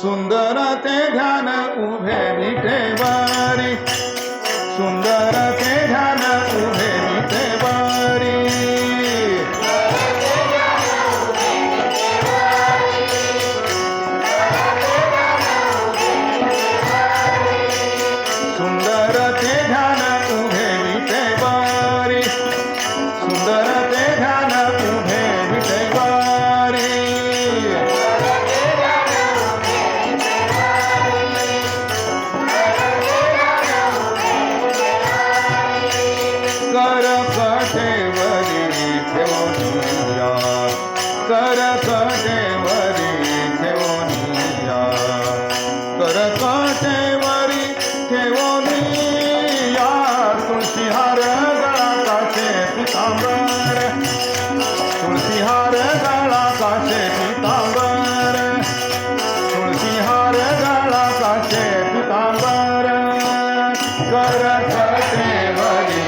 सुंदर ते ध्यान उभे विठेवरी, सुंदर ते ध्यान उभे विठेवरी. सुंदर ते ध्यान उभे विठेवरी, सुंदर ते ध्यान उभे विठेवरी. कर कटेवरी ठेवूनिया, कर कटेवरी ठेवूनिया, कर कटेवरी ठेवूनिया. तुळशी हार गळा काशे पितांबर, तुळशी हार गळा काशे पितांबर, तुळशी हार गळा काशे पितांबर. कर कटेवरी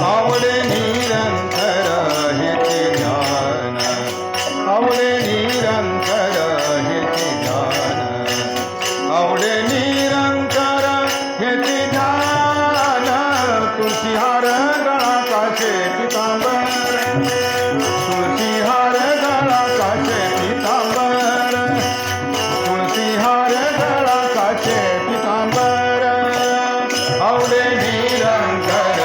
आवडे निरंतर हेचे ज्ञान, आवडे निरंतर हेचे ज्ञान, आवडे निरंतर हेचे ज्ञान. तुळशी हार गळा काशे पितांबर, तुळशी हार गळा काशे पितांबर, तुळशी हार गळा काशे पितांबर. आवडे निरंतर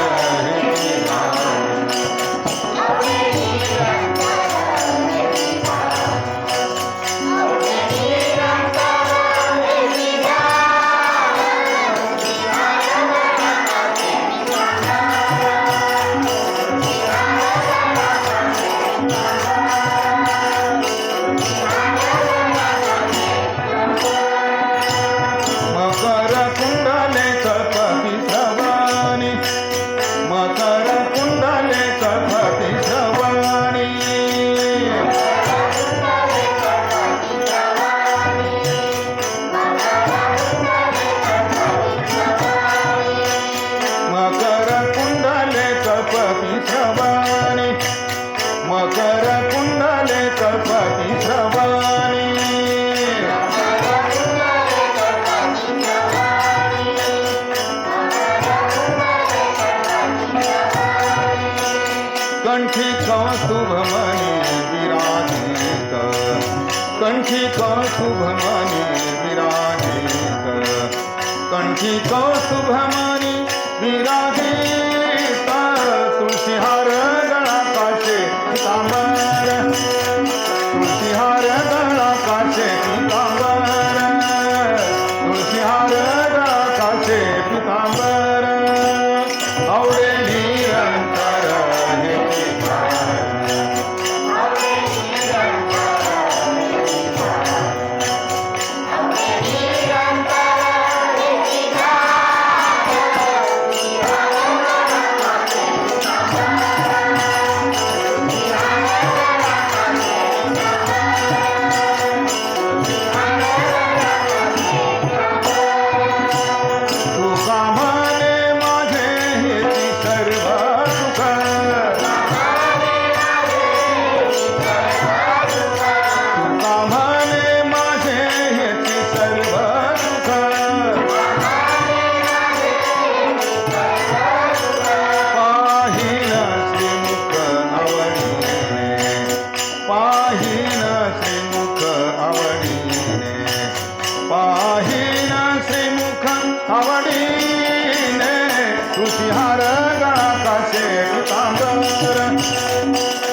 मकर कुंडले कपती श्रवणी, मकर कुंडले कपती श्रवणी. मकर कुंडले कपती श्रवणी, मकर कुंडले कपती श्रवणी. कंठी कौस्तुभमणि विराजित, कंठी कौस्तुभमणि विराजित, कंठी कौस्तुभमणि विराजित. तुळशी हार गळा काशे पितांबर, तुळशी हार गळा काशे पितांबर, तुळशी हार गळा काशे पितांबर. आवडे निरंतर हेचे ज्ञान, आवडे निरंतर हेचे ज्ञान, आवडे निरंतर हेचे ज्ञान. तुका म्हणे माझे हेची सर्व सुख, तुका म्हणे माझे हेची सर्व सुख. पाहिन श्रीमुख आवडीने, पाहिन श्रीमुख आवडीने, पाहिन श्रीमुख आवडीने. तुळशी हार गळा काशे पितांबर,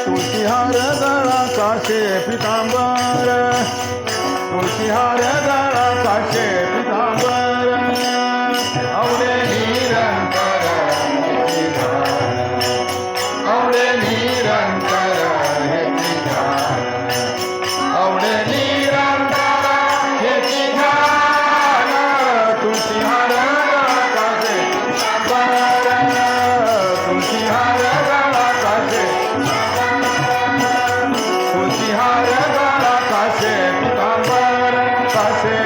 तुळशी हार गळा काशे पितांबर, तुळशी हार गळा काशे पितांबर. आवडे निरंतर हेचे ज्ञान, आवडे निरंतर हेचे ज्ञान, आवडे निरंतर हेचे ज्ञान. तुळशी हार गळा काशे पितांबर. दासे